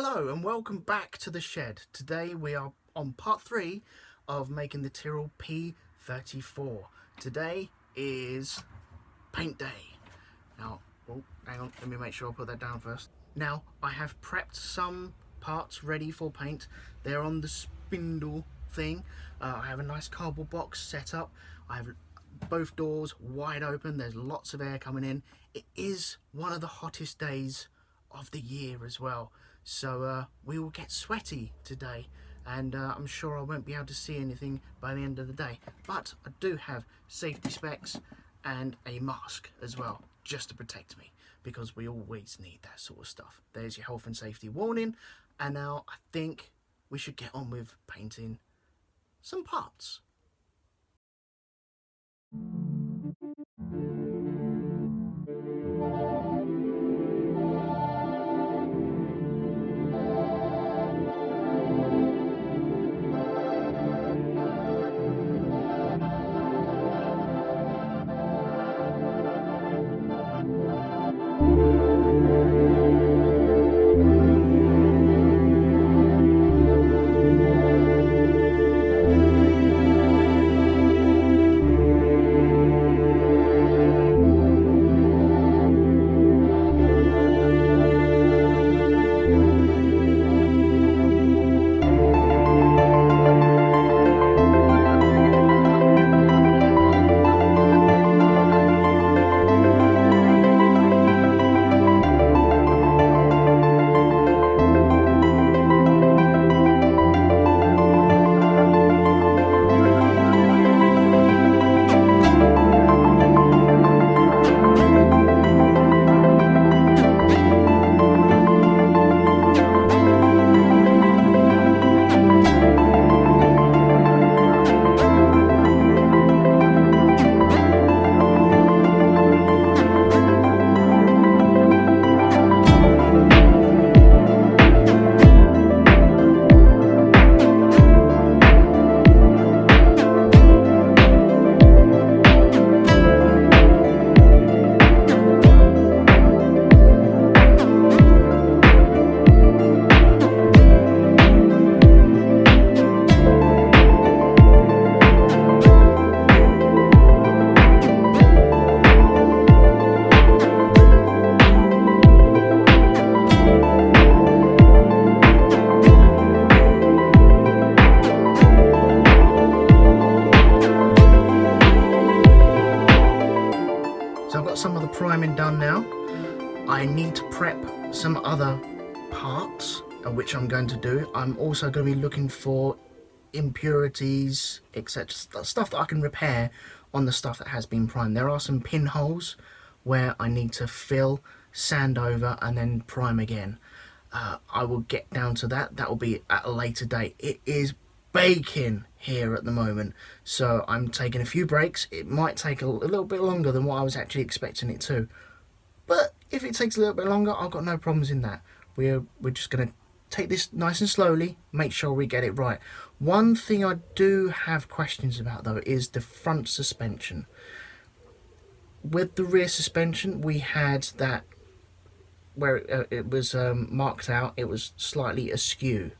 Hello and welcome back to the shed. Today we are on part 3 of making the Tyrrell P34. Today is paint day. Now, oh, hang on, let me make sure I put that down first. Now, I have prepped some parts ready for paint. They're on the spindle thing. I have a nice cardboard box set up. I have both doors wide open. There's lots of air coming in. It is one of the hottest days of the year as well. So we will get sweaty today, and I'm sure I won't be able to see anything by the end of the day. But I do have safety specs and a mask as well, just to protect me, because we always need that sort of stuff. There's your health and safety warning, and now I think we should get on with painting some parts. So I've got some of the priming done now. I need to prep some other parts, which I'm going to do. I'm also going to be looking for impurities, etc. Stuff that I can repair on the stuff that has been primed. There are some pinholes where I need to fill, sand over, and then prime again. I will get down to that. That will be at a later date. It is baking here at the moment, so I'm taking a few breaks. It might take a little bit longer than what I was actually expecting it to, but if it takes a little bit longer, I've got no problems in that. We're just going to take this nice and slowly, make sure we get it right. One thing I do have questions about though is the front suspension. With the rear suspension, we had that where it was marked out, it was slightly askew.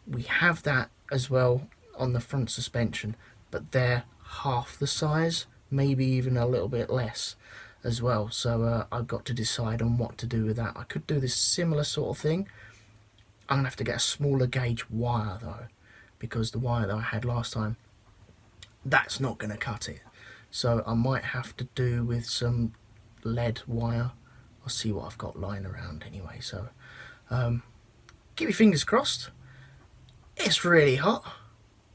We have that as well on the front suspension, but they're half the size, maybe even a little bit less as well. So I've got to decide on what to do with that. I could do this similar sort of thing. I'm gonna have to get a smaller gauge wire though, because the wire that I had last time, that's not gonna cut it. So I might have to do with some lead wire. I'll see what I've got lying around anyway. So keep your fingers crossed. It's really hot.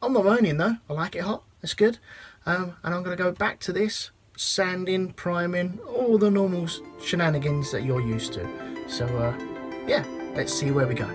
I'm not moaning though. I like it hot. It's good. And I'm going to go back to this, sanding, priming, all the normal shenanigans that you're used to. So yeah, let's see where we go.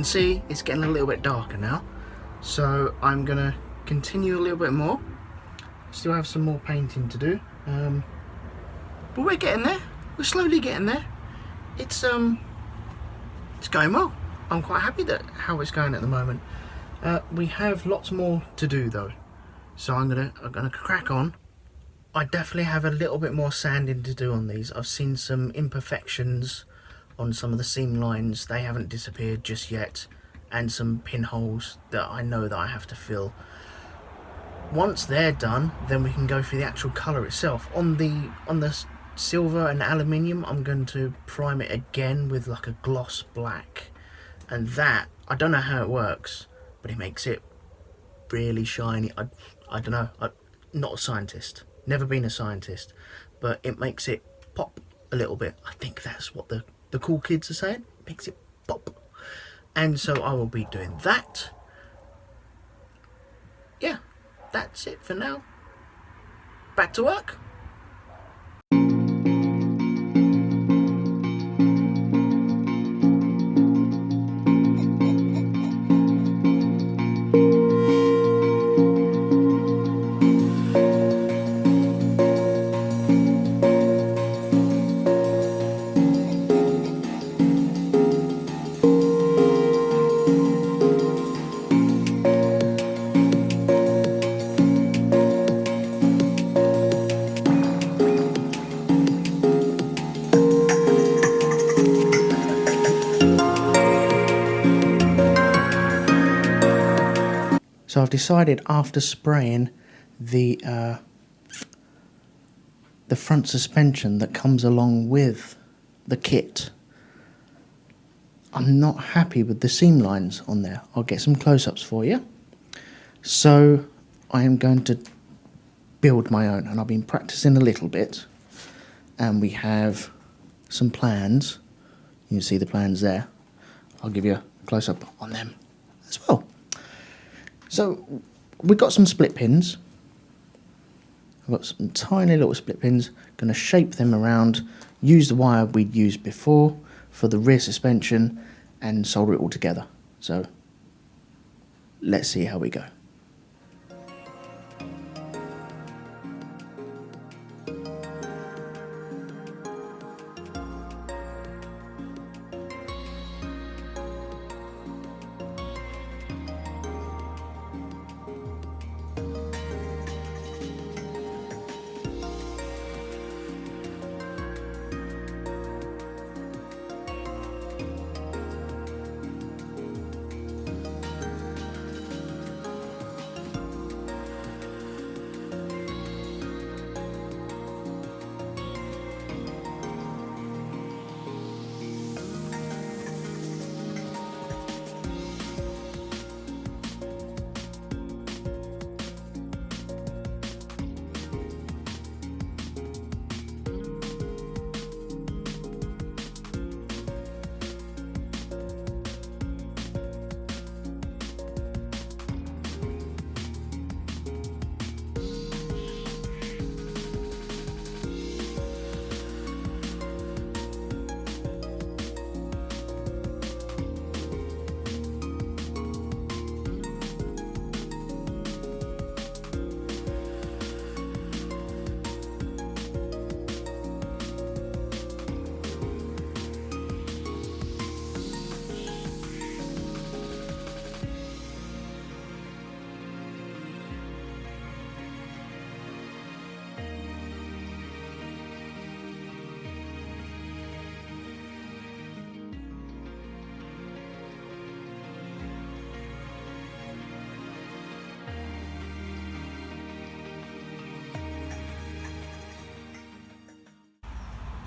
see, it's getting a little bit darker now, so I'm gonna continue a little bit more. Still have some more painting to do, but we're getting there. We're slowly getting there. It's going well. I'm quite happy that how it's going at the moment. We have lots more to do though, so I'm gonna crack on. I definitely have a little bit more sanding to do on these. I've seen some imperfections on some of the seam lines. They haven't disappeared just yet, and some pinholes that I know that I have to fill. Once they're done, then we can go for the actual colour itself. On the silver and aluminium, I'm going to prime it again with like a gloss black, and that, I don't know how it works, but it makes it really shiny. I don't know, I'm not a scientist. Never been a scientist, but it makes it pop a little bit. I think that's what the cool kids are saying. It makes it pop. And so I will be doing that. Yeah, that's it for now. Back to work. So I've decided, after spraying the front suspension that comes along with the kit, I'm not happy with the seam lines on there. I'll get some close-ups for you. So I am going to build my own, and I've been practicing a little bit, and we have some plans. You can see the plans there. I'll give you a close-up on them as well. So we've got some split pins. I've got some tiny little split pins. Going to shape them around, use the wire we'd used before for the rear suspension, and solder it all together. So let's see how we go.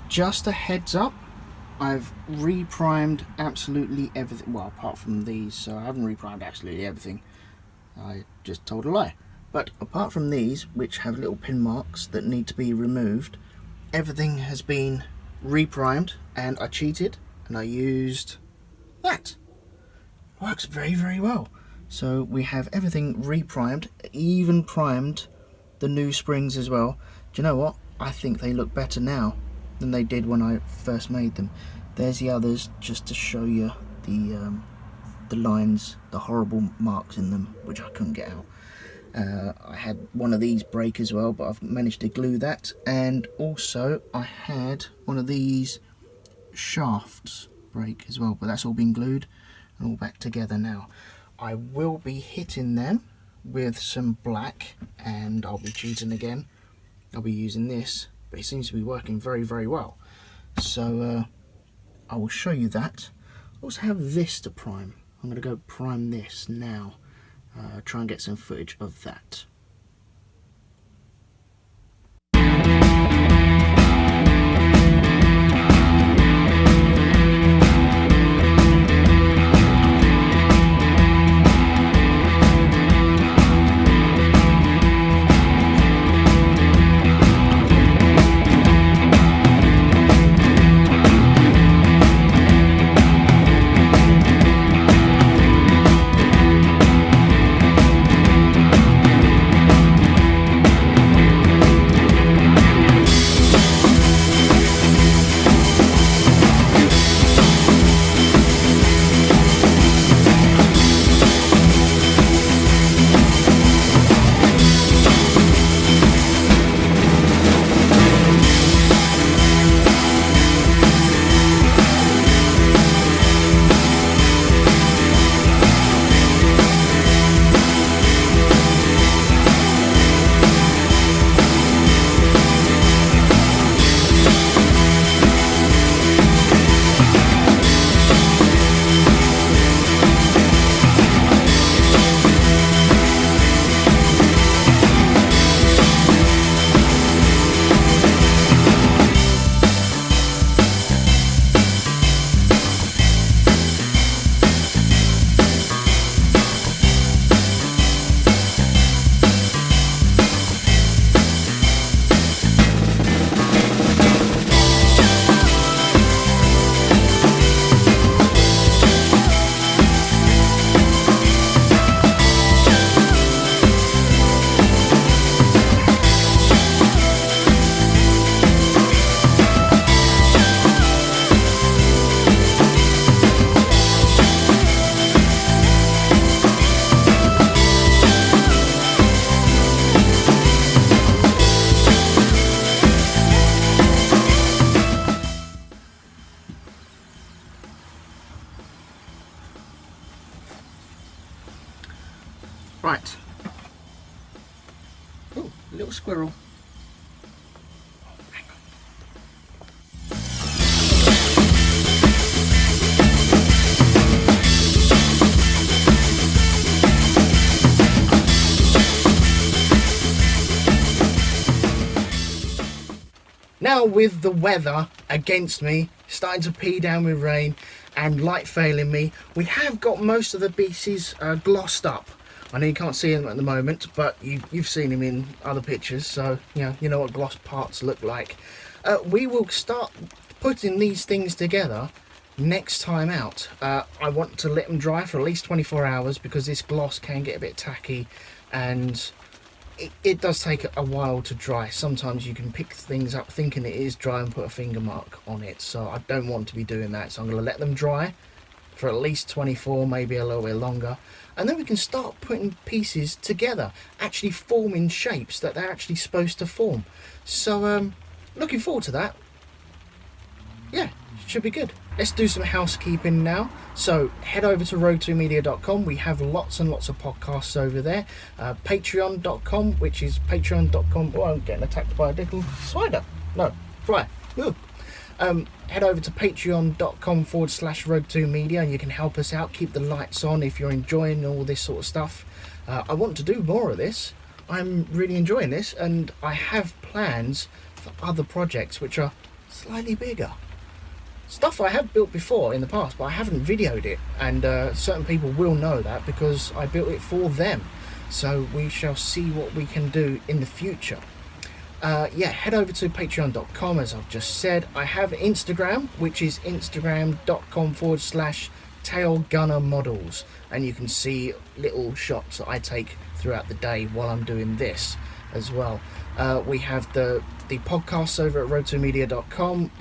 Just a heads up, I've reprimed absolutely everything, well, apart from these, so I haven't reprimed absolutely everything. I just told a lie. But apart from these, which have little pin marks that need to be removed, everything has been reprimed, and I cheated and I used that. Works very, very well. So we have everything reprimed, even primed the new springs as well. Do you know what? I think they look better now than they did when I first made them. There's the others, just to show you the the lines, the horrible marks in them, which I couldn't get out. I had one of these break as well, but I've managed to glue that. And also I had one of these shafts break as well, but that's all been glued and all back together now. I will be hitting them with some black, and I'll be cheating again. I'll be using this, but it seems to be working very, very well. So I will show you that. I also have this to prime. I'm going to go prime this now. Try and get some footage of that. Right. Oh, little squirrel. Hang on. Now with the weather against me, starting to pee down with rain and light failing me, we have got most of the pieces glossed up. I know you can't see them at the moment, but you've seen them in other pictures, so you know what gloss parts look like. We will start putting these things together next time out. I want to let them dry for at least 24 hours because this gloss can get a bit tacky, and it does take a while to dry. Sometimes you can pick things up thinking it is dry and put a finger mark on it, so I don't want to be doing that. So I'm going to let them dry for at least 24, maybe a little bit longer, and then we can start putting pieces together, actually forming shapes that they're actually supposed to form. So looking forward to that. Yeah, should be good. Let's do some housekeeping now. So head over to road2media.com. We have lots and lots of podcasts over there. Patreon.com, which is patreon.com. Oh, I'm getting attacked by a little spider. No, fly. Ooh. Head over to patreon.com/road2media and you can help us out, keep the lights on if you're enjoying all this sort of stuff. I want to do more of this. I'm really enjoying this, and I have plans for other projects which are slightly bigger. Stuff I have built before in the past, but I haven't videoed it, and certain people will know that because I built it for them. So we shall see what we can do in the future. Yeah, head over to patreon.com, as I've just said. I have Instagram, which is instagram.com/tailgunnermodels, and you can see little shots that I take throughout the day while I'm doing this as well. We have the podcasts over at road2media.com.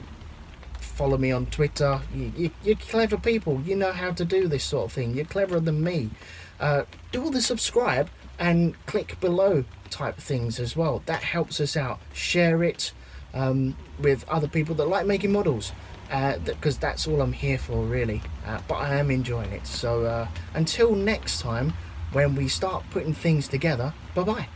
follow me on Twitter. You're clever people. You know how to do this sort of thing. You're cleverer than me. Do all the subscribe and click below type things as well. That helps us out. Share it with other people that like making models, because that's all I'm here for, really. But I am enjoying it. So until next time, when we start putting things together, bye bye.